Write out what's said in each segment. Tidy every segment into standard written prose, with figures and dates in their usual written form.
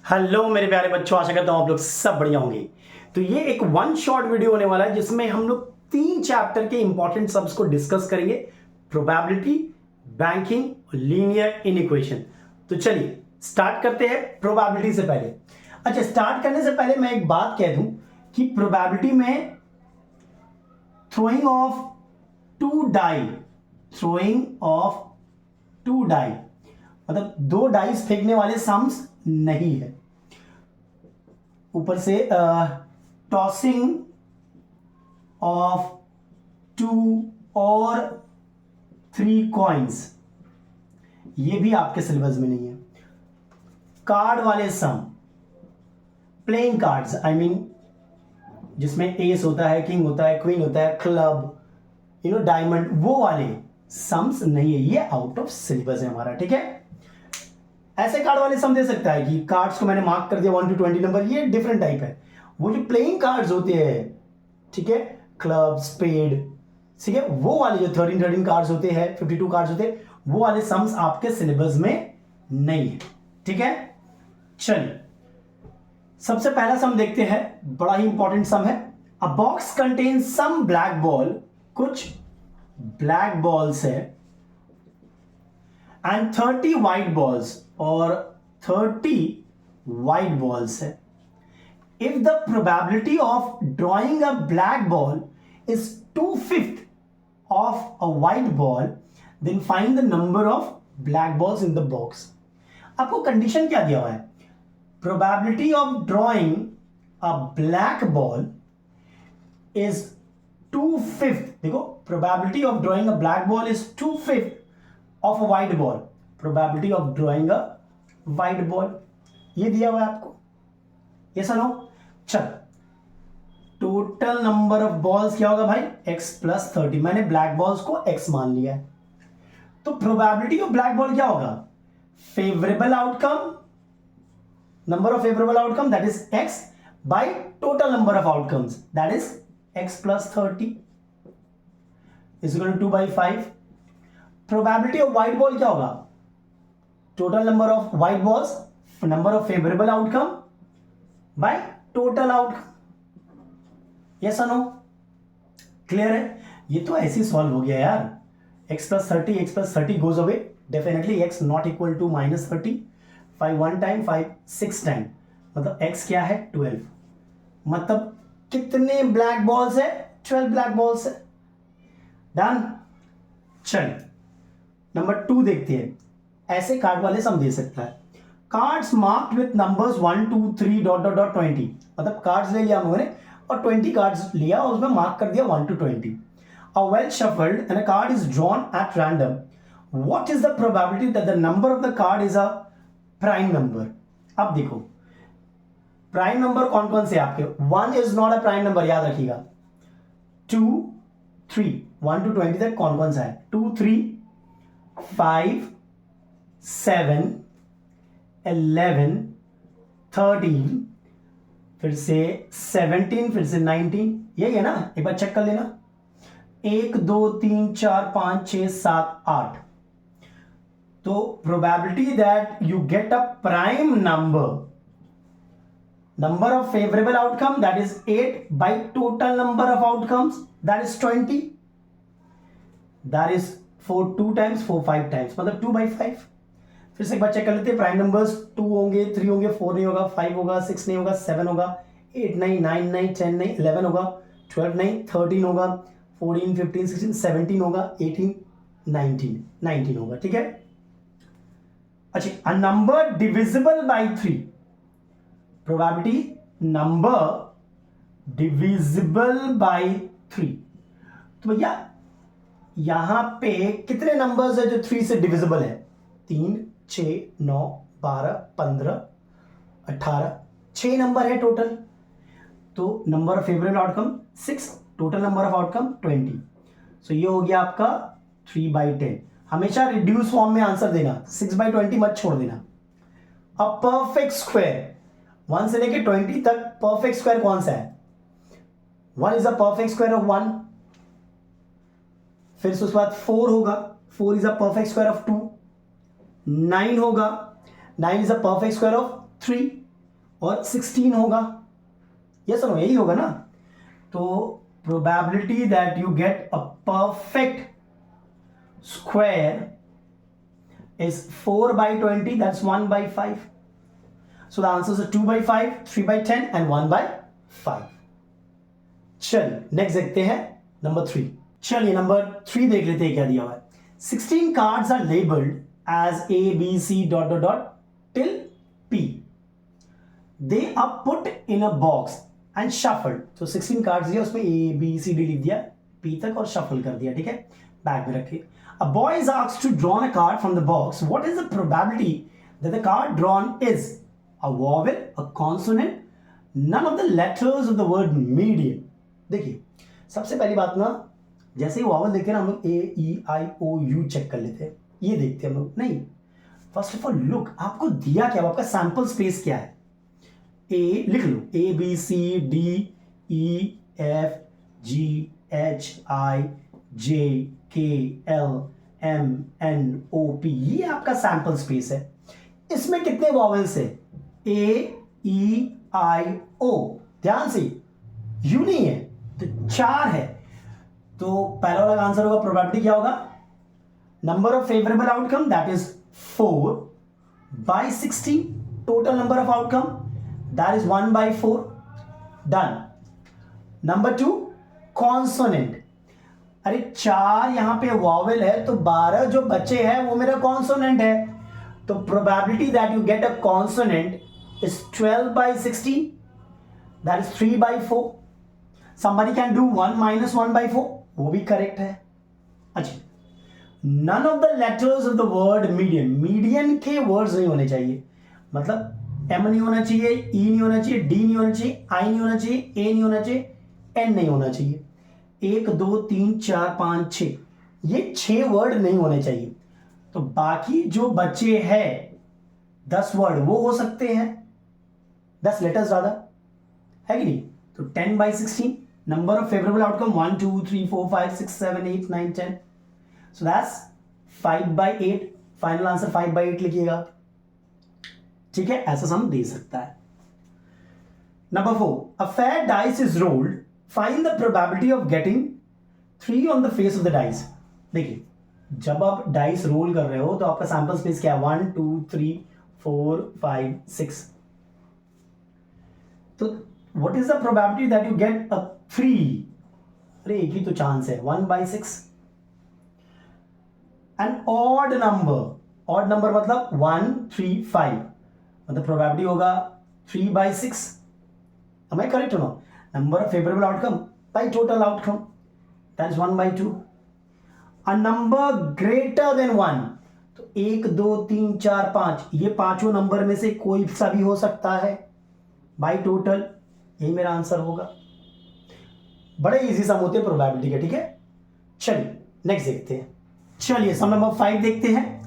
Hello मेरे प्यारे बच्चों, आशा करता हूं आप लोग सब बढ़िया होंगे। तो ये एक वन शॉट वीडियो होने वाला है जिसमें हम लोग 3 चैप्टर के इंपॉर्टेंट सम्स को डिस्कस करेंगे। प्रोबेबिलिटी, बैंकिंग और लीनियर इनइक्वेशन। तो चलिए स्टार्ट करते हैं प्रोबेबिलिटी से पहले। अच्छा, स्टार्ट करने से पहले मैं एक बात कह दूं कि प्रोबेबिलिटी में थ्रोइंग ऑफ टू डाई मतलब 2 डाइस फेंकने वाले सम्स नहीं है। ऊपर से टॉसिंग ऑफ 2 और 3 कॉइन्स, ये भी आपके सिलेबस में नहीं है। कार्ड वाले सम, प्लेइंग कार्ड्स, आई मीन जिसमें एस होता है, किंग होता है, क्वीन होता है, क्लब, डायमंड, वो वाले सम्स नहीं है। ये आउट ऑफ सिलेबस है हमारा, ठीक है। ऐसे कार्ड वाले सम दे सकता है कि कार्ड्स को मैंने मार्क कर दिया 1 to 20 नंबर, ये डिफरेंट टाइप है। वो जो प्लेइंग कार्ड्स होते हैं, ठीक है, क्लब, स्पेड, ठीक है, वो वाले जो 13 कार्ड्स होते हैं, 52 कार्ड्स होते हैं, वो वाले सम्स आपके सिलेबस में नहीं है, ठीक है। चलिए सबसे पहला सम देखते हैं, बड़ा ही इंपॉर्टेंट सम है। A box contains some black ball, कुछ ब्लैक बॉल्स है, एंड 30 व्हाइट बॉल्स, और 30 व्हाइट बॉल्स है। If the probability of drawing a black ball is 2/5 of a white ball, then find the number of black balls in the box. आपको condition क्या दिया हुआ है? Probability of drawing a black ball is 2/5। देखो, probability of drawing a black ball is 2/5 of a white ball. Probability of drawing a white ball, ये दिया हुआ है आपको, ये सुनो। चल, टोटल नंबर ऑफ बॉल्स क्या होगा भाई? x + 30। मैंने ब्लैक बॉल्स को x मान लिया है, तो प्रोबेबिलिटी ऑफ ब्लैक बॉल क्या होगा? Favourable outcome, number of favourable outcome, that is x, by total number of outcomes, that is x + 30 is equal to 2/5। Probability of white ball क्या होगा? Total number of white balls, number of favourable outcome by total outcome. Yes और no? Clear है? ये तो ऐसे solve हो गया यार। x + 30 goes away, definitely x not equal to -30। 5 1 time, 5 6 time, मतलब x क्या है? 12। मतलब कितने ब्लैक बॉल्स है? 12 ब्लैक बॉल्स है। डन। चलिए नंबर 2 देखते हैं। ऐसे कार्ड वाले सम दे सकता है। कार्ड्स मार्क्ड विथ नंबर्स 1 2 3 ... 20, मतलब कार्ड्स ले लिया हम लोगों ने और 20 कार्ड्स लिया और उसमें मार्क कर दिया 1 to 20। A well shuffled and a card is drawn at random. What is the probability that the number of the card is a prime number? अब देखो, प्राइम नंबर कौन कौन से आपके? 1 is not a prime number, याद रखिएगा। 2 3, 1 to 20 तक कौन कौन सा है? 2 3 5 7 11 13, फिर से 17, फिर से 19, यही है ना? एक बार चेक कर लेना। 1 2 3 4 5 6 7 8। तो probability that you get a prime number of favourable outcome, that is 8, bye total number of outcomes, that is 20, that is 4 2 times, 4 5 times, मतलब 2/5। फिर से एक बार चेक कर लेते हैं। प्राइम नंबर्स 2 होंगे, 3 होंगे, 4 नहीं होगा, 5 होगा, 6 नहीं होगा, 7 होगा, 8 नहीं, 9 नहीं, 10 नहीं, 11 होगा, 12 नहीं, 13 होगा, 14 15 16 17 होगा, 18 19 होगा, ठीक है। अच्छा, a number divisible by 3, probability number divisible by 3। तो भैया यहां पे कितने नंबर्स है जो 3 से डिविजिबल है? 3 6 9 12 15 18, 6 नंबर है टोटल। तो number of favourable outcome 6, total number of outcome 20। सो ये हो गया आपका 3/10। हमेशा रिड्यूस फॉर्म में आंसर देना, 6/20 मत छोड़ देना। अब परफेक्ट स्क्वायर 1 से लेके 20 तक परफेक्ट स्क्वायर कौन सा है? 1 is a perfect square of 1, फिर उसके बाद 4 होगा, 4 is a perfect square of 2, 9 होगा, 9 is a perfect square of 3, और 16 होगा, ये सुनो यही होगा ना। तो probability that you get a perfect square is 4/20, that's 1/5. So the answers are 2/5, 3/10 and 1/5. चलिए नेक्स्ट देखते हैं नंबर 3. चलिए नंबर 3 देख लेते हैं क्या दिया हुआ है. 16 cards are labeled as A, B, C dot dot dot till P. They are put in a box and shuffled. तो 16 cards दिया, उसमें A, B, C, D लिख दिया P तक और shuffle कर दिया, ठीक है, बैग में रखे. A boy is asked to draw a card from the box. What is the probability that the card drawn is a vowel, a consonant, none of the letters of the word median? देखिए सबसे पहली बात ना, जैसे ही vowel देखते हैं ना हम लोग ए ई आई ओ यू चेक कर लेते हैं, ये देखते हैं हम लोग नहीं. फर्स्ट ऑफ ऑल लुक, आपको दिया क्या, आपका सैंपल स्पेस क्या है. ए लिख लो, A B C D E F G H I J K L M N O P, ये आपका सैंपल स्पेस है. इसमें कितने वॉवेल्स है, ए ई आई ओ, ध्यान से यू नहीं है तो 4 है. तो पहला वाला आंसर होगा, प्रोबेबिलिटी क्या होगा, number of favourable outcome that is 4/16, total number of outcome that is 1/4. Done. Number 2 consonant, अरे 4 यहां पे वॉवेल है तो 12 जो बचे हैं वो मेरा कॉन्सोनेंट है. तो probability that you get a consonant is 12/16, that is 3/4. somebody can do 1 minus 1/4, वो भी करेक्ट है. अच्छा, none of the letters of the word median, median के वर्ड्स नहीं होने चाहिए, मतलब M नहीं होना चाहिए, E नहीं होना चाहिए, D नहीं होना चाहिए, I नहीं होना चाहिए, A नहीं होना चाहिए, N नहीं होना चाहिए. 1 2 3 4 5 6, ये 6 वर्ड नहीं होने चाहिए. तो बाकी जो बचे हैं 10 वर्ड वो हो सकते हैं, 10 लेटर्स ज़्यादा है कि नहीं. तो 10/16, number of favorable outcome 1 2 3 4 5 6 7 8 9 10, so that's 5/8. Final answer 5/8 लिखिएगा, ठीक है, ऐसा सम दे सकता है. Number 4, a fair dice is rolled, find the probability of getting 3 on the face of the dice. देखिए जब आप डाइस रोल कर रहे हो तो आपका सैंपल स्पेस क्या है, 1 2 3 4 5 6. तो what is the probability that you get a 3? अरे एक ही तो चांस है, 1/6. an odd number मतलब 1 3 5, मतलब प्रोबेबिलिटी होगा 3/6. am I correct or no? number of favorable outcome by total outcome, that is 1/2. a number greater than 1, तो 1 2 3 4 5, ये पांचों नंबर में से कोई सा भी हो सकता है बाई टोटल, यही मेरा आंसर होगा. बड़े इजी सम होते हैं प्रोबेबिलिटी के, ठीक है. चलिए नेक्स्ट देखते हैं. चलिए सम नंबर 5 देखते हैं.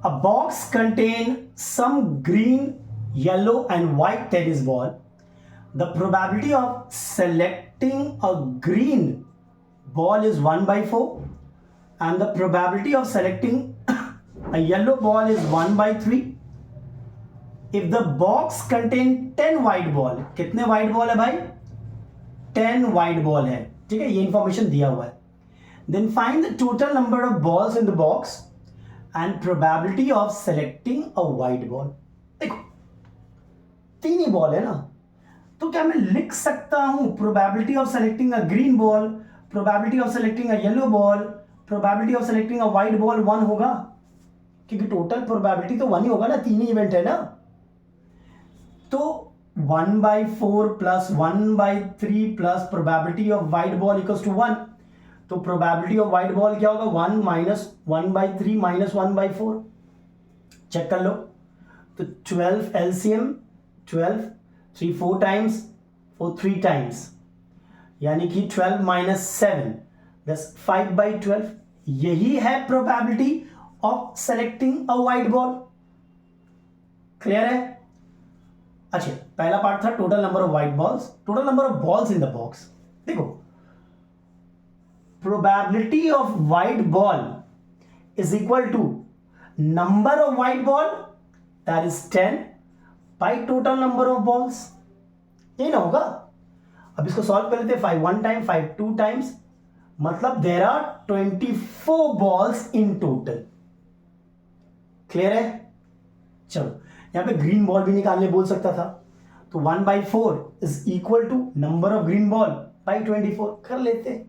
A box contain some green yellow and white tennis ball. The probability of selecting a green ball is 1/4 and the probability of selecting a yellow ball is 1/3. if the box contain 10 white ball, कितने white ball है भाई, 10 white ball है, ठीक है, ये information दिया हुआ है. then find the total number of balls in the box and probability of selecting a white ball. देखो 3 ही बॉल है ना, तो क्या मैं लिख सकता हूं probability of selecting a green ball, probability of selecting a yellow ball, probability of selecting a white ball 1 होगा, क्योंकि टोटल प्रोबेबिलिटी तो 1 ही होगा ना, 3 ही इवेंट है ना. तो 1/4 plus 1/3 plus probability of white ball equals to 1. तो प्रोबेबिलिटी ऑफ व्हाइट बॉल क्या होगा, 1 माइनस 1/3 माइनस 1/4. चेक कर लो. तो 12 एलसीएम 12, 3 4 टाइम्स 4 3 टाइम्स, यानी कि 12 माइनस 7 दस 5/12. यही है probability of selecting a white ball. Clear है. अच्छा, पहला पार्ट था total number of white balls, total number of balls in the box. देखो probability of white ball is equal to number of white ball that is 10 by total number of balls, यही ना होगा। अब इसको solve कर लेते हैं, 5 1 time, 5 2 times, मतलब there are 24 balls in total. Clear है? चलो यहां पे ग्रीन बॉल भी निकालने बोल सकता था, तो 1/4 is equal to number of green ball by 24 कर लेते।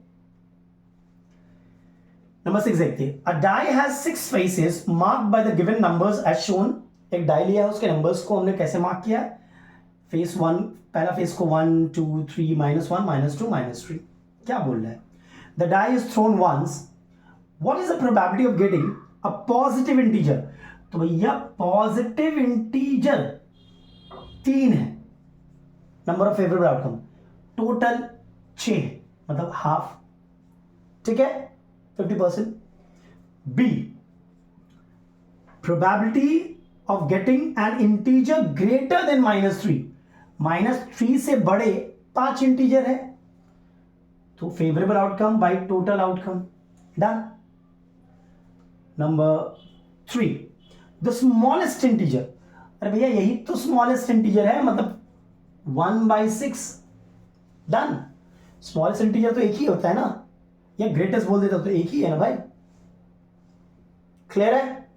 नंबर 6 देखते हैं। A die has 6 faces marked by the given numbers as shown. एक डाई लिया है, उसके नंबर्स को हमने कैसे मार्क किया? फेस 1, पहला फेस को 1 2 3 -1 -2 -3। क्या बोल रहा है? The die is thrown once, what is the probability of getting a positive integer? तो भैया पॉजिटिव इंटीजर 3 है। Number of favourable outcome total 6, मतलब हाफ। ठीक है, 50%। B, probability of getting an integer greater than -3, -3 से बड़े 5 इंटीजर है, तो favourable outcome by total outcome. Done. Number 3, the smallest integer. अरे भैया यही तो स्मॉलेस्ट इंटीजर है, मतलब 1/6। डन। स्मॉलेस्ट इंटीजर तो एक ही होता है ना, या ग्रेटेस्ट बोल देता तो एक ही है ना भाई। क्लियर है?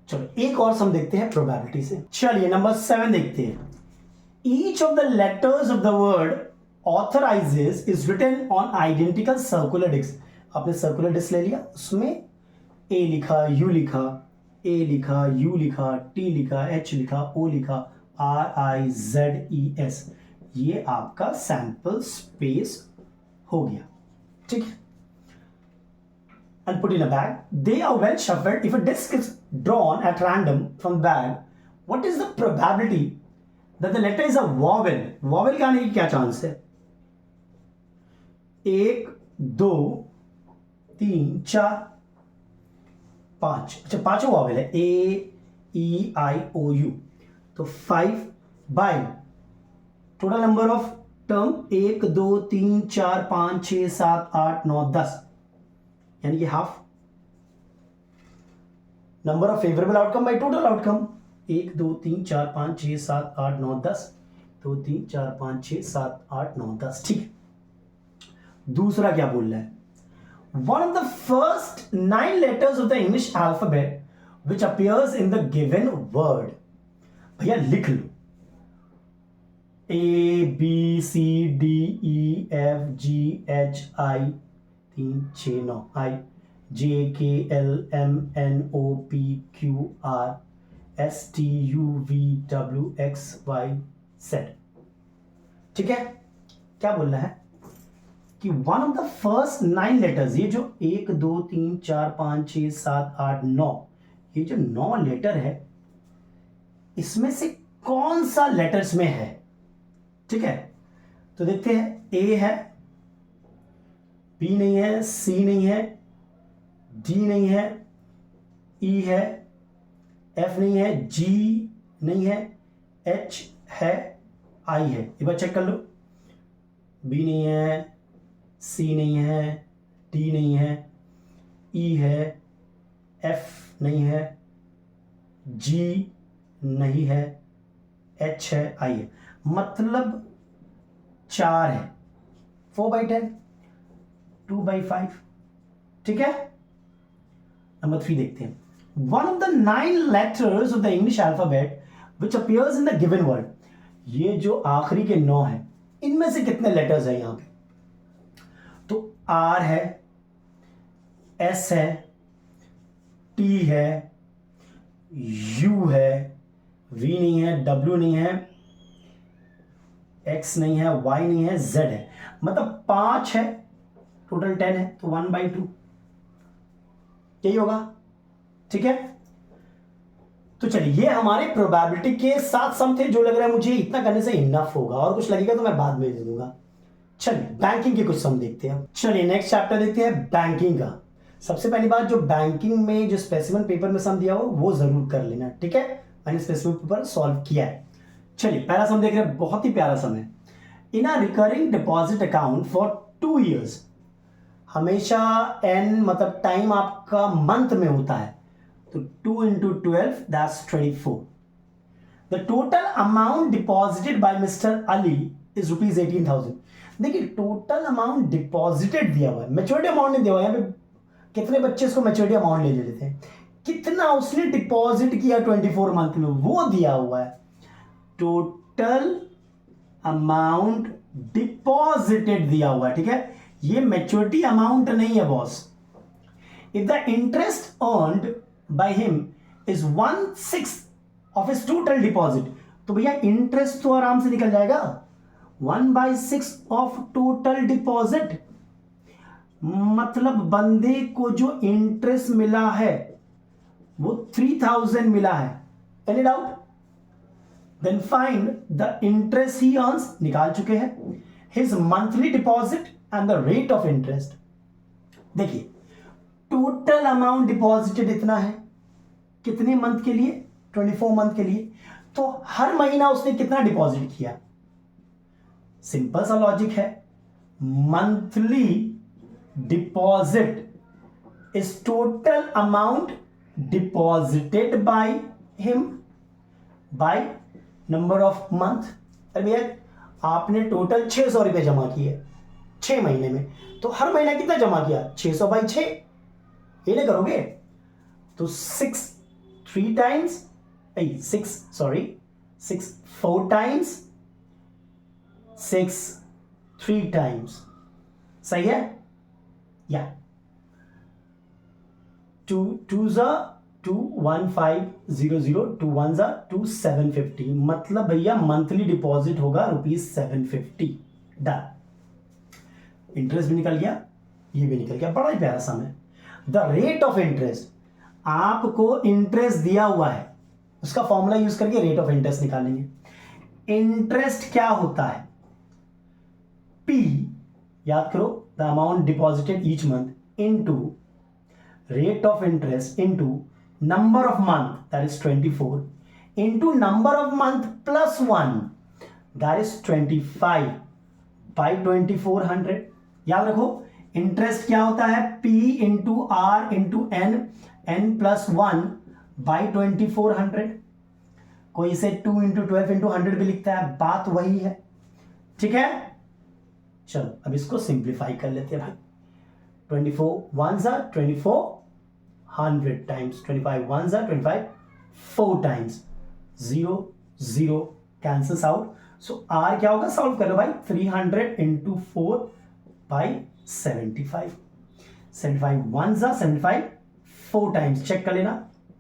चलो एक और सम देखते हैं प्रोबेबिलिटी से। चलिए नंबर 7 देखते हैं। Each of the letters of the word authorises is written on identical circular disc. आपने सर्कुलर डिस्क ले लिया, उसमें ए लिखा, यू लिखा, ए लिखा, यू लिखा, टी लिखा, एच लिखा, ओ लिखा, RIZES। ये आपका सैंपल स्पेस हो गया। ठीक है, and put in a bag. They are well shuffled. If a disc is drawn at random from the bag, what is the probability that the letter is a vowel? Vowel का आने की क्या chance है? 1 2 3 4 5। अच्छा, पांचों vowel है, AEIOU, तो 5 by total number of term 1 2 3 4 5 6 7 8 9 10, यानी कि half. Number of favourable outcome by total outcome 1 2 3 4 5 6 7 8 9 10, 2 3 4 5 6 7 8 9 10। ठीक है, दूसरा क्या बोल रहा है? One of the first 9 letters of the English alphabet which appears in the given word. भैया लिख लो, ABCDEFGHI 3 6 9 I JKLMNOPQRSTUVWXYZ। ठीक है, क्या बोलना है कि one of the first 9 letters, ये जो 1 2 3 4 5 6 7 8 9, ये जो 9 लेटर है, इसमें से कौन सा लेटर्स में है? ठीक है, तो देखते हैं। ए है, बी नहीं है, सी नहीं है, डी नहीं है, ई है, एफ नहीं है, जी नहीं है, एच है, आई है। एक बार चेक कर लो, बी नहीं है, सी नहीं है, डी नहीं है, ई है, एफ नहीं है, जी नहीं है, एच है, आई है, मतलब 4 है। 4/10, 2/5। ठीक है, नंबर 3 देखते हैं। One of the 9 letters of the English alphabet which appears in the given word. ये जो आखिरी के 9 है, इनमें से कितने लेटर्स हैं यहां पे? तो आर है, एस है, टी है, यू है, वी नहीं है, डब्ल्यू नहीं है, एक्स नहीं है, वाई नहीं है, जेड है, मतलब 5 है, टोटल 10 है, तो 1/2 यही होगा। ठीक है, तो चलिए ये हमारे प्रोबेबिलिटी के 7 सम थे, जो लग रहा है मुझे इतना करने से इनफ होगा, और कुछ लगेगा तो मैं बाद में दे दूंगा। चलिए बैंकिंग के कुछ सम देखते हैं। चलिए नेक्स्ट चैप्टर देखते हैं बैंकिंग का। सबसे पहली बात, जो बैंकिंग में जो स्पेसिमेन पेपर में सम दिया हो वो जरूर कर लेना। ठीक है, मैंने स्पेसिमेन पेपर सॉल्व किया है। चलिए पहला सम देख रहे हैं, बहुत ही प्यारा सम है। In a recurring deposit account for 2 years, हमेशा n मतलब टाइम आपका मंथ में होता है, तो 2 × 12 that's 24। The total amount deposited by mister Ali is rupees 18,000. देखिए टोटल अमाउंट डिपॉजिटेड दिया हुआ है, मैच्योरिटी अमाउंट नहीं दिया हुआ है. यहाँ पे कितने बच्चे इसको मैच्योरिटी अमाउंट ले लेते हैं, कितना उसने डिपॉजिट किया 24 मंथ में वो दिया हुआ है. टोटल अमाउंट डिपॉजिटेड दिया हुआ है, ठीक है. ये मैच्योरिटी अमाउंट नहीं है boss. If the interest earned by him is 1/6 of his total deposit, तो भैया इंटरेस्ट तो आराम से निकल जाएगा. 1/6 ऑफ टोटल डिपॉजिट मतलब बंदे को जो इंटरेस्ट मिला है वो 3,000 मिला है. Any doubt? Then find the interest he earns, निकाल चुके हैं. His monthly deposit and the rate of interest. देखिए टोटल अमाउंट डिपॉजिटेड इतना है, कितने मंथ के लिए? 24 मंथ के लिए. तो हर महीना उसने कितना डिपॉजिट किया? सिंपल सा लॉजिक है. Monthly deposit is total amount deposited by him by number of month. अरे भैया आपने टोटल 600 रुपये जमा किए 6 महीने में, तो हर महीना कितना जमा किया? 600/6. ये नहीं करोगे तो 6 4 टाइम्स 6 3 टाइम्स. सही है? या 2 2s 2 1500 2 1s 2 750. मतलब भैया मंथली डिपॉजिट होगा ₹750. डन. इंटरेस्ट भी निकल गया, ये भी निकल गया. बड़ा ही प्यारा सम है. द रेट ऑफ इंटरेस्ट, आपको इंटरेस्ट दिया हुआ है, उसका फॉर्मूला यूज करके रेट ऑफ इंटरेस्ट निकालेंगे. इंटरेस्ट क्या होता है? P, याद करो, the amount deposited each month into rate of interest into number of month that is 24 into number of month plus 1 that is 25 by 2400. याद रखो इंटरेस्ट क्या होता है? P into R into N plus 1 by 2400. कोई इसे 2 into 12 into 100 भी लिखता है, बात वही है. ठीक है, चलो अब इसको सिंप्लीफाई कर लेते हैं भाई. 24 1s 24 100 times 25 1s 25 4 times 0 0 cancels out. So R क्या होगा? सॉल्व कर लो भाई. 300 into 4 by 75. 75 1s 75 4 times check कर लेना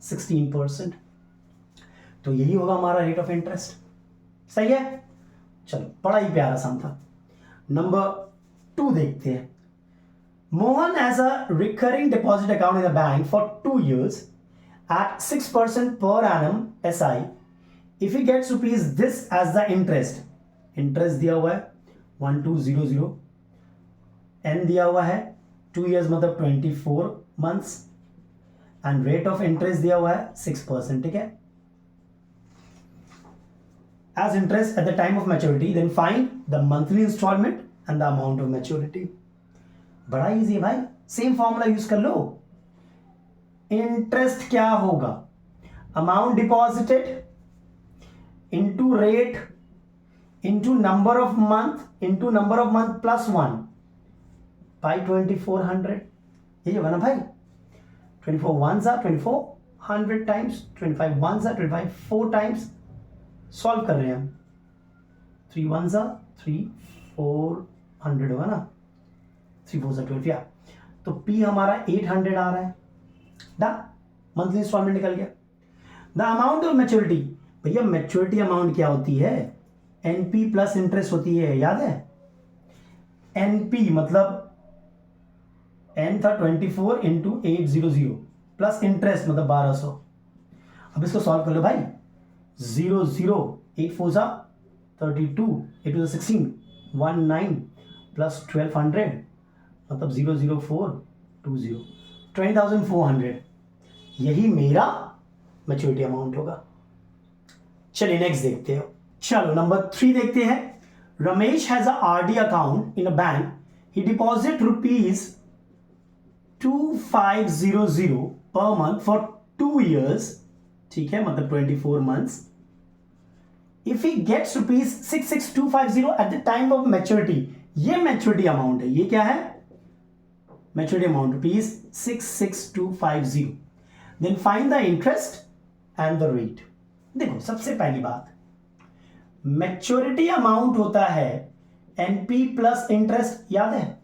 16%. तो यही होगा हमारा रेट ऑफ इंटरेस्ट. सही है? चलो बड़ा ही प्यारा सम था. नंबर 2 देखते हैं. Mohan has a recurring deposit account in the bank for 2 years at 6% per annum SI. If he gets rupees this as the interest, interest दिया हुआ है 1200, N दिया हुआ है 2 years मतलब 24 months and rate of interest दिया हुआ है 6%. ठीक है, as interest at the time of maturity, then find the monthly installment and the amount of maturity. बड़ा इजी है भाई, सेम फॉर्मूला यूज कर लो. इंटरेस्ट क्या होगा? Amount deposited into rate into number of month plus 1 by 2400. यही होगा ना भाई. 24 1s 24 100 times 25 1s 25 4 times. Solve कर रहे हैं हम. 3 1s 3 400 होगा ना. 3 4s 12 या. तो P हमारा 800 आ रहा है. डन. मंथली इंस्टॉलमेंट निकल गया. द अमाउंट ऑफ मैच्योरिटी, भैया मैच्योरिटी अमाउंट क्या होती है? NP प्लस इंटरेस्ट होती है, याद है? NP मतलब N था 24 इंटू 800 प्लस इंटरेस्ट मतलब 1200. अब इसको सॉल्व कर लो भाई. 0 0 8 4s 32 8 2s 16 19 प्लस 1200 मतलब 00420 20,400. यही मेरा मैच्योरिटी अमाउंट होगा. चलिए नेक्स्ट देखते हैं. चलो नंबर 3 देखते हैं. Ramesh has a RD account in a bank. He deposit ₹2500 per month for 2 years. ठीक है, मतलब 24 months if he gets rupees 66250 at the time of maturity, ये मैच्योरिटी अमाउंट है, ये क्या है, maturity amount rupees 66250, then find the interest and the rate. देखो सबसे पहली बात, मैच्योरिटी अमाउंट होता है एनपी प्लस इंटरेस्ट, याद है,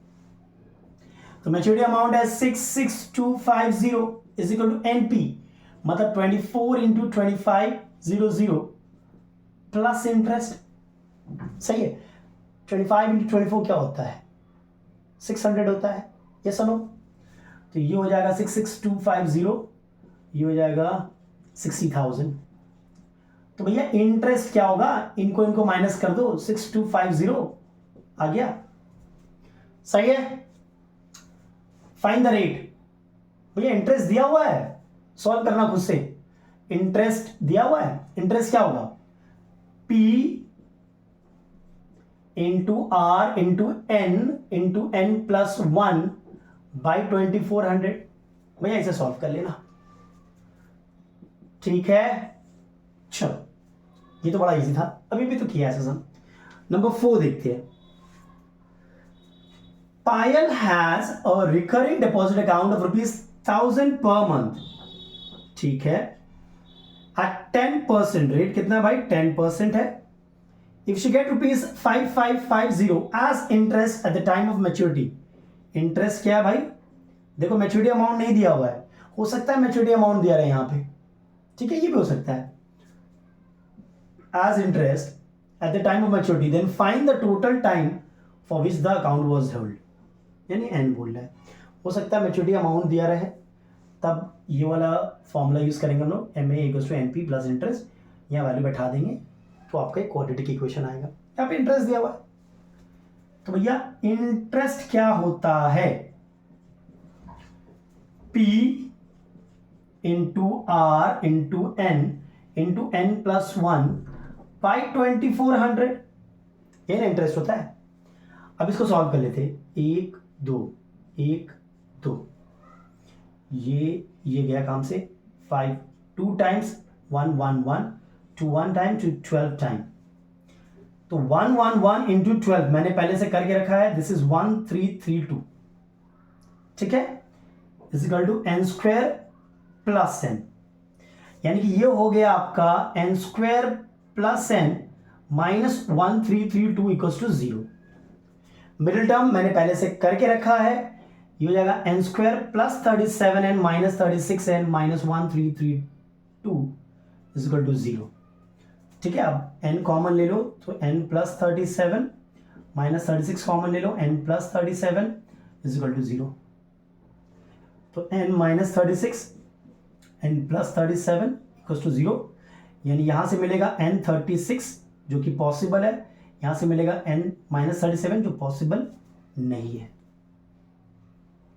तो मैच्योरिटी अमाउंट है 66250 इज इक्वल टू एनपी, मतलब 24 इंटू 2500 प्लस इंटरेस्ट, सही है। 25 इंटू 24 क्या होता है, 600 होता है, ये सुनो, तो ये हो जाएगा 66250, ये हो जाएगा 60,000। तो भैया इंटरेस्ट क्या होगा, इनको माइनस कर दो, 6250 आ गया, सही है। फाइंड द रेट, भैया इंटरेस्ट दिया हुआ है, सॉल्व करना खुद से, इंटरेस्ट दिया हुआ है, इंटरेस्ट क्या होगा, P into R into N plus 1 by 2400, भैया इसे सॉल्व कर लेना, ठीक है। चलो ये तो बड़ा इजी था, अभी भी तो किया ऐसा सम। नंबर 4 देखते हैं। Payal has a recurring deposit account of ₹1000 per month, ठीक है, एट 10% रेट, कितना है भाई, 10% है। If she get ₹5550 as interest at the time of maturity, interest क्या है भाई, देखो मैच्योरिटी अमाउंट नहीं दिया हुआ है, हो सकता है मैच्योरिटी अमाउंट दिया रहे यहां पे, ठीक है, ये भी हो सकता है, as interest at the time of maturity, then find the total time for which the account was hold, यानी एन बोल रहा है, हो सकता है मैच्योरिटी अमाउंट दिया रहे, तब ये वाला फॉर्मूला यूज करेंगे हम लोग, M A equals to N P plus interest, यहाँ वैल्यू बैठा देंगे तो आपका एक क्वाड्रेटिक इक्वेशन आएगा। यहाँ पे इंटरेस्ट दिया हुआ है, तो भैया इंटरेस्ट क्या होता है, P into R into N plus 1 by 2400, ये ना इंटरेस्ट होता है। अब इसको सॉल्व कर लेते, 1 2 1 2, ये गया काम से, 5 2 टाइम्स 1 1 1 2 1 टाइम टू 12 टाइम, तो 1 1 1 इंटू 12 मैंने पहले से करके रखा है, दिस इज 1332, ठीक है, is equal to n square plus n, यानी कि ये हो गया आपका n square plus n minus 1332 equals to 0। Middle term मैंने पहले से करके रखा है, ये हो जाएगा n square plus 37n minus 36n minus 1332 is equal to 0, ठीक है। अब n कॉमन ले लो, तो n प्लस 37 माइनस 36 कॉमन ले लो, n plus 37 is equal to 0, तो n minus 36 n plus 37 equal to 0, यानी यहां से मिलेगा n 36 जो कि पॉसिबल है, यहां से मिलेगा n माइनस 37 जो पॉसिबल नहीं है,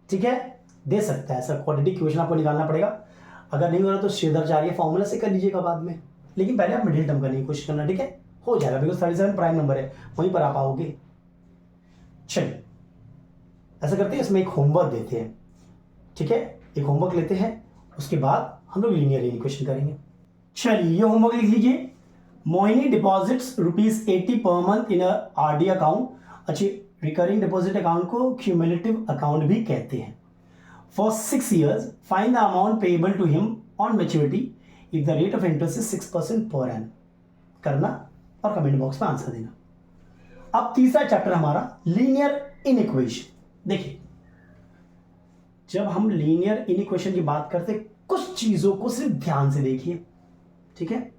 ठीक है, दे सकता है ऐसा क्वाड्रेटिक इक्वेशन आपको निकालना पड़ेगा, अगर नहीं हो रहा तो श्रीधराचार्य फॉर्मूला से कर लीजिएगा बाद में, लेकिन पहले आप मिडिल टर्म करने की कोशिश करना, ठीक है, हो जाएगा, बिकॉज 37 प्राइम नंबर है, वहीं पर आप आओगे। चलिए ऐसा करते हैं, इसमें एक होमवर्क देते हैं, ठीक है, एक होमवर्क लेते हैं, उसके बाद हम लोग लीनियर इक्वेशन करेंगे। चलिए ये होमवर्क लिख लीजिए, Mohini deposits ₹80 per month in RD account, अच्छी रिकरिंग डिपॉजिट अकाउंट को क्यूमुलेटिव अकाउंट भी कहते हैं, for 6 years find the amount payable to him on maturity if the rate of interest is 6% per annum, करना और कमेंट बॉक्स में answer देना। अब तीसरा चैप्टर हमारा लीनियर इनइक्वेशन। देखिए जब हम लीनियर इनइक्वेशन की बात करते कुछ चीजों को सिर्फ ध्यान से देखिए, ठीक है,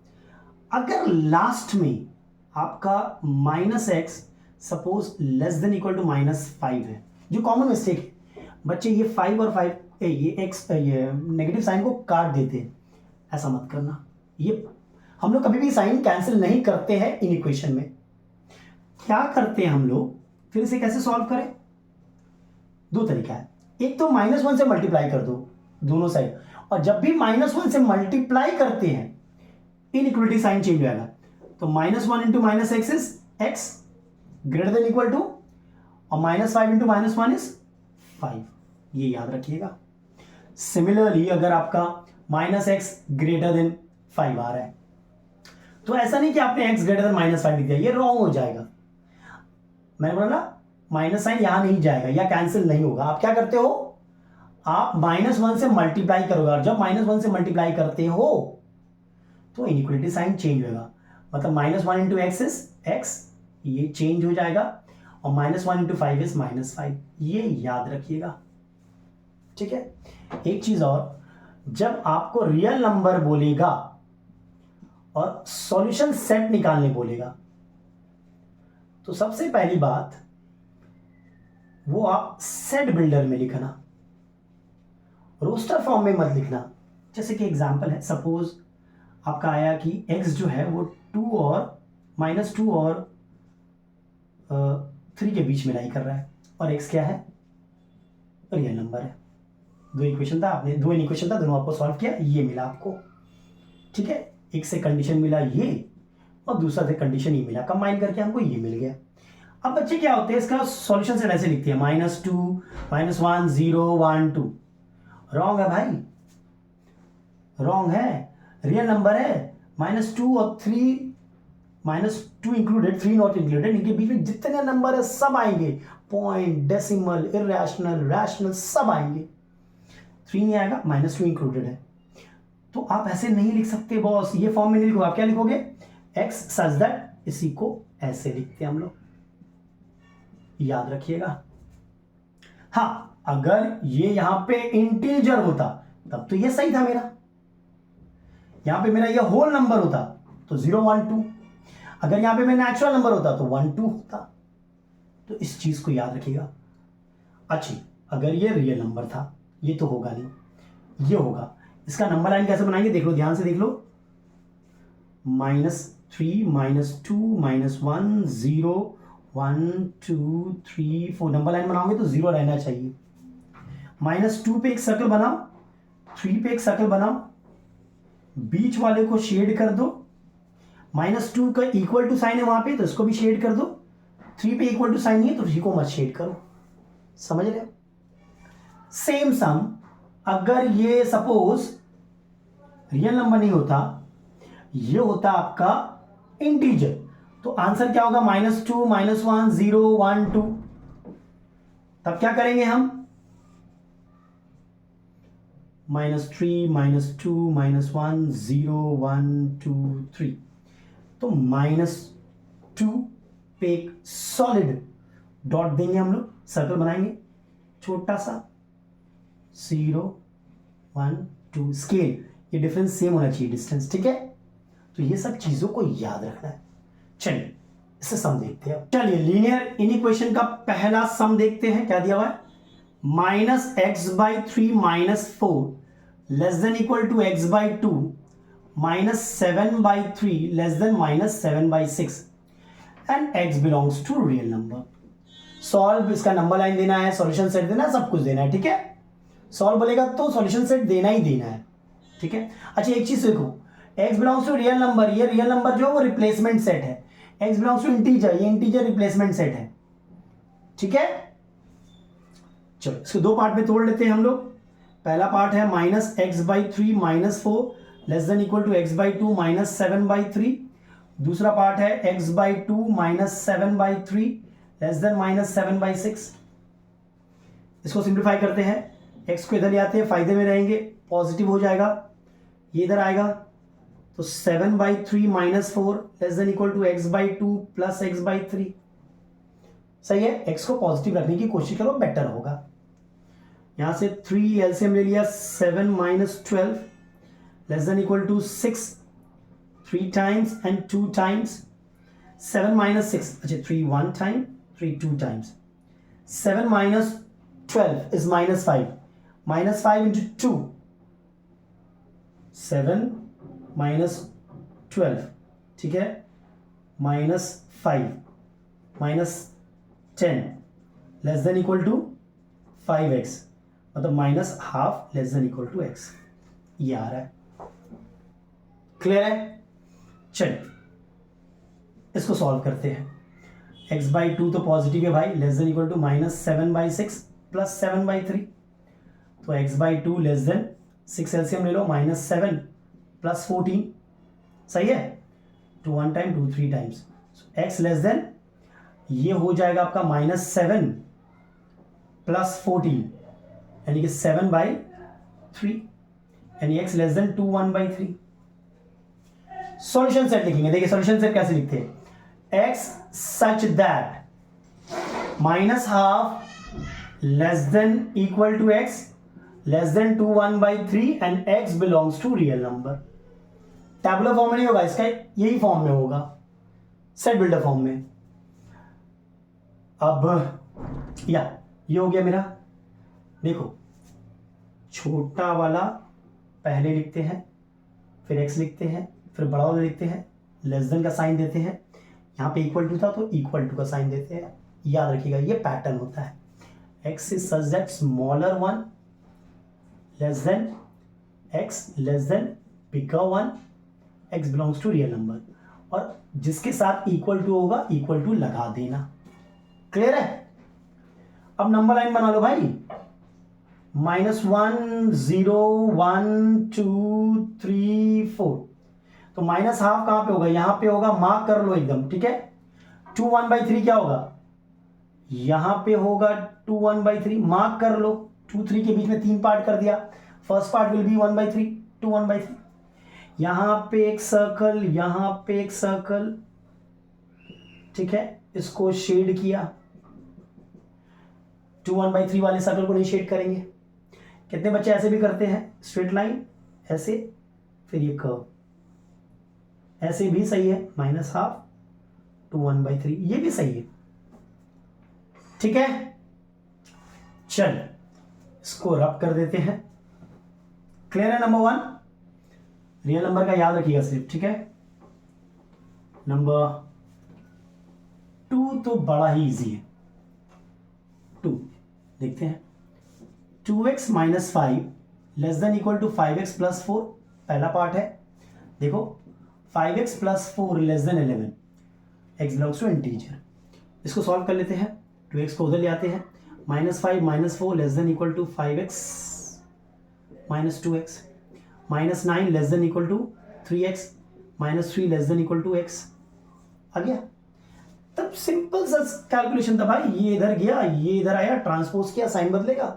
अगर लास्ट में आपका -x suppose less than equal to -5 है, जो कॉमन मिस्टेक है बच्चे, ये 5 और 5 ये x ये नेगेटिव साइन को काट देते हैं, ऐसा मत करना, ये हम लोग कभी भी साइन कैंसिल नहीं करते हैं इन इक्वेशन में। क्या करते हैं हम लोग, फिर इसे कैसे सॉल्व करें, 2 तरीका है, एक तो -1 से मल्टीप्लाई कर दो दोनों साइड, और जब भी -1 से मल्टीप्लाई करते हैं इनइक्वलिटी साइन चेंज हो जाएगा, तो -1 into -x is x greater than equal to, और -5 इंटू -1 इज 5, ये याद रखिएगा। सिमिलरली अगर आपका -x ग्रेटर देन 5 आ रहा है तो ऐसा नहीं कि आपने x ग्रेटर देन -5 लिख दिया, ये रॉन्ग हो जाएगा। मैंने बोला ना माइनस साइन यहां नहीं जाएगा या कैंसिल नहीं होगा। आप क्या करते हो, आप -1 से मल्टीप्लाई करोगे, और जब -1 से मल्टीप्लाई करते हो तो इनइक्वलिटी साइन चेंज होगा। मतलब -1 इंटू एक्स इज एक्स, ये चेंज हो जाएगा, और -1 इंटू 5 इज -5, ये याद रखिएगा। ठीक है। एक चीज और, जब आपको रियल नंबर बोलेगा और सॉल्यूशन सेट निकालने बोलेगा, तो सबसे पहली बात वो आप सेट बिल्डर में लिखना, रोस्टर फॉर्म में मत लिखना। जैसे कि एग्जांपल है, सपोज आपका आया कि x जो है वो 2 और -2 और 3 के बीच में लाई कर रहा है, और x क्या है, रियल नंबर है। दो इक्वेशन था, आपने दो इक्वेशन था, दोनों आपको सॉल्व किया, ये मिला आपको। ठीक है, एक से कंडीशन मिला ये, और दूसरा से कंडीशन ये मिला, कंबाइन करके हमको ये मिल गया। अब बच्चे क्या होते हैं, इसका सॉल्यूशन सेट ऐसे लिखते हैं, -2 -1 0 1 2। रॉन्ग है भाई, रॉन्ग है, रियल नंबर है। -2 और 3, -2 इंक्लूडेड, 3 नॉट इंक्लूडेड, इनके बीच में जितने नंबर है सब आएंगे, पॉइंट, डेसिमल, इरेशनल, रैशनल सब आएंगे। 3 नहीं आएगा, -2 इंक्लूडेड है। तो आप ऐसे नहीं लिख सकते बॉस, ये फॉर्म में नहीं लिखो। आप क्या लिखोगे, x सच दैट, इसी को ऐसे लिखते हैं हम लोग, याद रखिएगा। हाँ, अगर ये यहां पे इंटीजर होता तब तो ये सही था मेरा, यहां पे मेरा ये होल नंबर होता तो 0 1 2, अगर यहां पे मेरा नेचुरल नंबर होता तो 1 2 होता। तो इस चीज को याद रखिएगा। अच्छा, अगर ये रियल नंबर था, ये तो होगा नहीं, ये होगा। इसका नंबर लाइन कैसे बनाएंगे, देख लो, ध्यान से देख लो, -3 -2 -1 0 1 2 3 4, नंबर लाइन बनाओगे तो 0 रहना चाहिए। -2 पे एक सर्कल बनाओ, 3 पे एक सर्कल बनाओ, बीच वाले को शेड कर दो। -2 का इक्वल टू साइन है वहां पे, तो इसको भी शेड कर दो। 3 पे इक्वल टू साइन नहीं है तो 3 को मत शेड करो। समझ रहे हो? सेम सम, अगर ये सपोज रियल नंबर नहीं होता, ये होता आपका इंटीजर, तो आंसर क्या होगा, -2 -1 0 1 2। तब क्या करेंगे हम, -3 -2 -1 0 1 2 3। तो -2 पे एक सॉलिड डॉट देंगे हम लोग, सर्कल बनाएंगे छोटा सा, 0 1 2, स्केल, ये डिफरेंस सेम होना चाहिए, डिस्टेंस। ठीक है, तो ये सब चीजों को याद रखना है। चलिए इससे सम देखते हैं। चलिए लीनियर इनइक्वेशन का पहला सम देखते हैं, क्या दिया हुआ है, -x/3 -4 less than equal to x/2 -7/3 less than -7/6 and x belongs to real number. Solve, इसका नंबर लाइन देना है, सॉल्यूशन सेट देना है, सब कुछ देना है। ठीक है, सॉल्व बोलेगा तो सॉल्यूशन सेट देना ही देना है। ठीक है। अच्छा, एक चीज देखो, x belongs to real number, ये रियल नंबर जो है वो रिप्लेसमेंट सेट है। x बिलोंग्स टू इंटीजर, ये इंटीजर रिप्लेसमेंट सेट है। ठीक है, चलो इसको दो पार्ट में तोड़ लेते हैं हम लोग। पहला पार्ट है -x/3 -4 less than equal to x/2 -7/3। दूसरा पार्ट है x/2 -7/3 लेस देन -7/6। इसको सिंप्लीफाई करते हैं, x को इधर ले आते हैं, फायदे में रहेंगे, पॉजिटिव हो जाएगा, ये इधर आएगा, तो 7/3 -4 less than equal to x/2 plus x/3। सही है, x को पॉजिटिव रखने की कोशिश करो, बेटर होगा। यहां से 3 एलसीएम ले लिया, 7 -12 less than equal to 6, 3 times and 2 times, 7 -6, अच्छा 3 1 टाइम, 3 2 टाइम्स, 7 -12 is -5, -5 into 2, 7 -12, ठीक है, -5 -10 less than equal to 5x, मतलब -12 less than equal to x, ये आ रहा है। क्लियर है? चलिए इसको सॉल्व करते हैं। x/2 तो पॉजिटिव है भाई, less than equal to -7/6 plus 7/3, तो x/2 लेस देन 6 एलसीएम ले लो, -7 प्लस 14, सही है। 2 1 टाइम 2 3 टाइम्स, सो x लेस देन ये हो जाएगा आपका -7 प्लस 14 यानी कि 7/3 यानी x less than 2 1/3। Solution set लिखेंगे, देखिए सॉल्यूशन सेट कैसे लिखते हैं, x such that -half less than equal to x less than 2 1/3 and x belongs to real number. Tabular form में नहीं होगा इसका, यही फॉर्म में होगा, सेट बिल्डर फॉर्म में। अब ये हो गया मेरा, देखो छोटा वाला पहले लिखते हैं, फिर x लिखते हैं, फिर बड़ा वाला लिखते हैं, लेस देन का साइन देते हैं, यहाँ पे इक्वल टू था तो इक्वल टू का साइन देते हैं। याद रखिएगा ये पैटर्न होता है, x is such that smaller one less than x less than bigger one, x belongs to real number, और जिसके साथ इक्वल टू होगा इक्वल टू लगा देना। क्लियर है? अब नंबर लाइन बना लो भाई, -1 0 1 2 3 4, तो -half कहां पे होगा, यहां पे होगा, मार्क कर लो एकदम, ठीक है। 2 1/3 क्या होगा, यहां पे होगा 2 1/3, मार्क कर लो, 2 3 के बीच में 3 पार्ट कर दिया, फर्स्ट पार्ट विल बी 1/3, 2 1/3, यहां पे एक सर्कल, यहां पे एक सर्कल, ठीक है, इसको शेड किया, 2 1/3 वाले सर्कल को नहीं शेड करेंगे। कितने बच्चे ऐसे भी करते हैं, स्ट्रेट लाइन ऐसे, फिर ये कर्व ऐसे भी सही है, -half 2 1/3 ये भी सही है, ठीक है। चल इसको रब कर देते हैं। क्लियर है? नंबर 1 रियल नंबर का याद रखिएगा सिर्फ, ठीक है। नंबर 2 तो बड़ा ही इजी है, 2 देखते हैं, 2x - 5 less than equal to 5x + 4, पहला पार्ट है, देखो 5x + 4 less than 11, x belongs to integer. इसको सॉल्व कर लेते हैं, 2x को उधर ले आते हैं, -5 - 4 less than equal to 5x - 2x, -9 less than equal to 3x, -3 less than equal to x। आ गया? तब सिंपल सा कैलकुलेशन था भाई, ये इधर गया, ये इधर आया, ट्रांसपोज किया, साइन बदलेगा,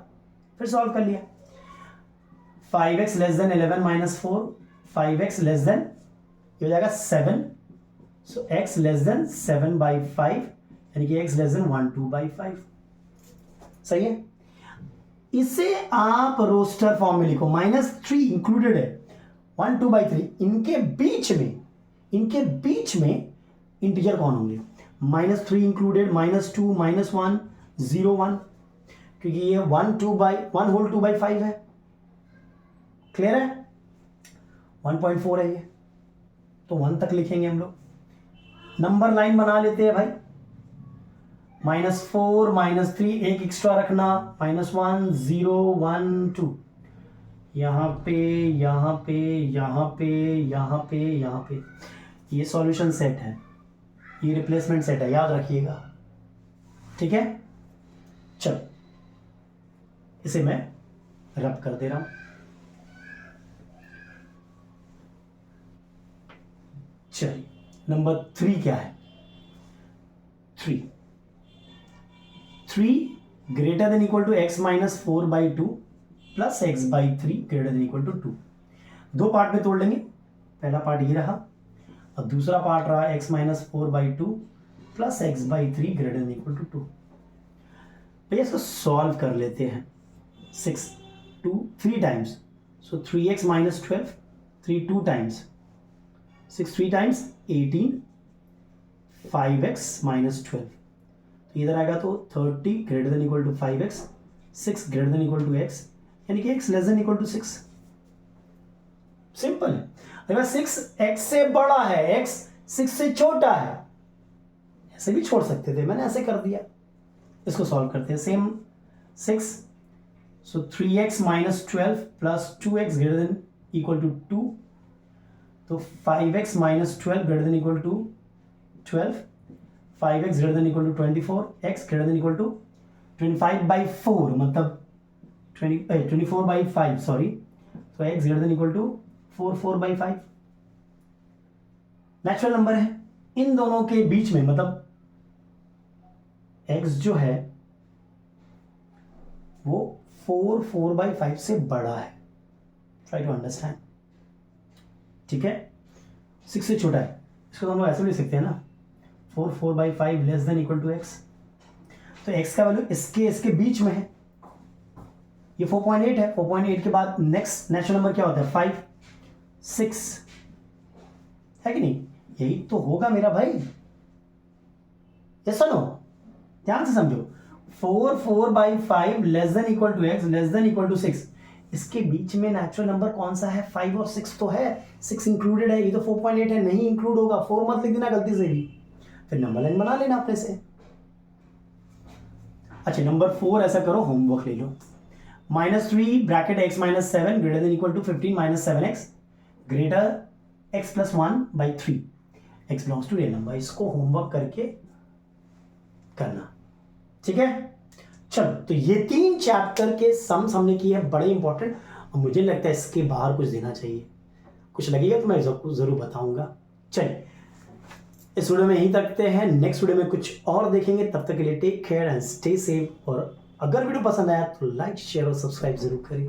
फिर सॉल्व कर लिया। 5x less than 11 - 4, 5x less than ये हो जाएगा 7, सो x लेस देन 7/5 यानी कि x लेस देन 1 2/5, सही है। इसे आप रोस्टर फॉर्म में लिखो, -3 इंक्लूडेड है, 1 2/3, इनके बीच में इंटीजर कौन होंगे, -3 इंक्लूडेड, -2 -1 0 1, क्योंकि ये 1 होल 2/5 है। क्लियर है? 1.4 है ये, तो 1 तक लिखेंगे हम लोग। नंबर लाइन बना लेते हैं भाई, -4 -3 एक एक्स्ट्रा रखना, -1 0 1 2, यहाँ पे यहाँ पे यहाँ पे यहाँ पे यहाँ पे, ये सॉल्यूशन सेट है, ये रिप्लेसमेंट सेट है, याद रखिएगा, ठीक है। चलो इसे मैं रब कर दे रहा हूं। चलिए नंबर 3 क्या है, 3 greater than equal to x - 4/2 plus x/3 greater than equal to 2। दो पार्ट में तोड़ लेंगे, पहला पार्ट ये रहा और दूसरा पार्ट रहा x - 4/2 plus x/3 greater than equal to 2। भैया इसको सॉल्व कर लेते हैं, 6 2 3 टाइम्स, सो 3x - 12, 3 2 टाइम्स, 6 3 टाइम्स 18, 5x - 12, तो इधर आएगा तो 30 greater than equal to 5x, 6 greater than equal to x, यानी कि x less than equal to 6। Simple है। अगर 6 x से बड़ा है, x 6 से छोटा है, ऐसे भी छोड़ सकते थे, मैंने ऐसे कर दिया। इसको सॉल्व करते हैं, same 6, so 3x - 12 plus 2x greater than equal to 2, तो 5x - 12 greater than equal to 12, 5x greater than equal to 24, x greater than equal to 25/4, मतलब 24/5, सॉरी, तो x greater than equal to 4 4/5। Natural number है, इन दोनों के बीच में मतलब x जो है वो 4/5 से बड़ा है। ट्राई टू अंडरस्टैंड, ठीक है। 6 से छोटा है, इसको हम लोग ऐसे भी लिख सकते हैं ना, 4/5 less than equal to x। तो x का वैल्यू इसके बीच में है, ये 4.8 है। 4.8 के बाद नेक्स्ट नेचुरल नंबर क्या होता है, 5, 6 है कि नहीं, यही तो होगा मेरा भाई। यस और नो, ध्यान से समझो। 4/5 less than equal to x less than equal to 6, इसके बीच में नेचुरल नंबर कौन सा है, 5 और 6 तो है, 6 इंक्लूडेड है, ये तो 4.8 है, नहीं इंक्लूड होगा, 4 मत लिख देना गलती से भी, फिर नंबर लाइन बना लेना अपने से। अच्छा नंबर 4 ऐसा करो, होमवर्क ले लो। -3 bracket x - 7 greater than equal to 15 - 7x greater x + 1/3 x belongs to real number. इसको होमवर्क करके करना, ठीक है। चलो, तो ये 3 चैप्टर के सम्स हमने किए हैं, बड़े इंपॉर्टेंट। और मुझे लगता है इसके बाहर कुछ देना चाहिए, कुछ लगेगा तो मैं जरूर बताऊंगा। चलिए, इस वीडियो में यहीं तक रखते हैं, नेक्स्ट वीडियो में कुछ और देखेंगे। तब तक के लिए take care and stay safe. और अगर वीडियो पसंद आया तो लाइक, शेयर और सब्सक्राइब जरूर करें।